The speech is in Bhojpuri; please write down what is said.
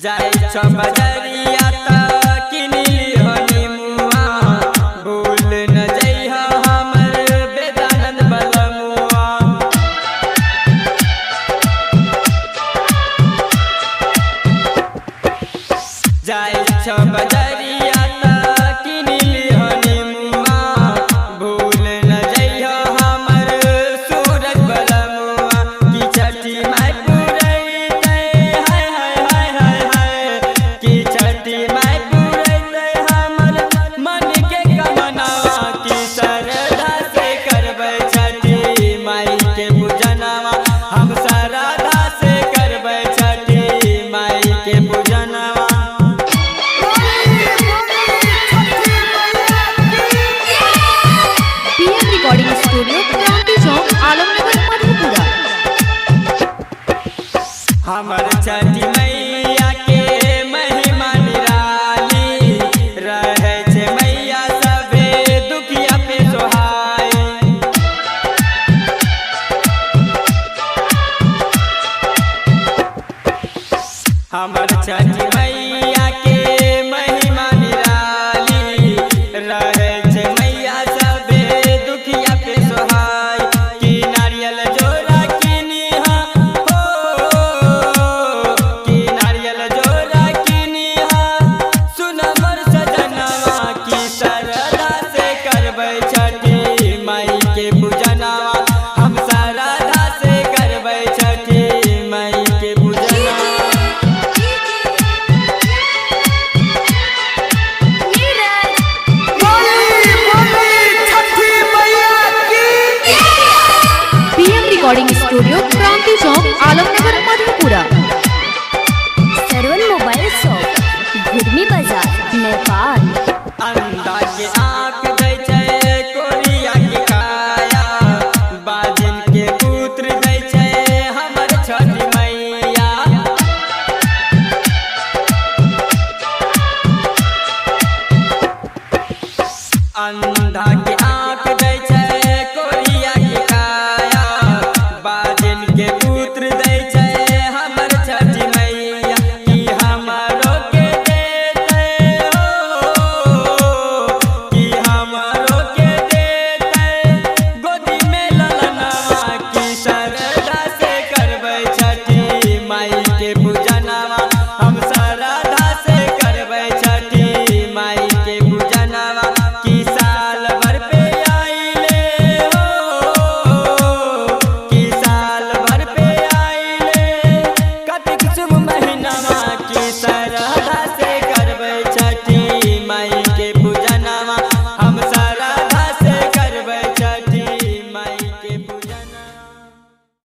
जाय छ बजरिया त किनली हनी मुआ भूल न जइहा हमर बेदानंद बलमुआ। जाय छ बजरिया त किनली हनी मुआ भूल न जइहा हमर सूरज बलमुआ। की छठी माई पुरैते हाय हाय हाय हाय हाय की छठी माई पुरैते हमर मन के कमनावा। की श्रद्धा से करबै छठी माई के पूजनवा हम श्रद्धा से करबै छठी माई के पूजनवा। रिकॉर्डिंग स्टूडियो क्रांति चौक आलमनगर मधेपुरा। हमर छठी मैया के महिमा निराली रहे छे मैया सबे दुखिया पे सोहाय। हमर छठी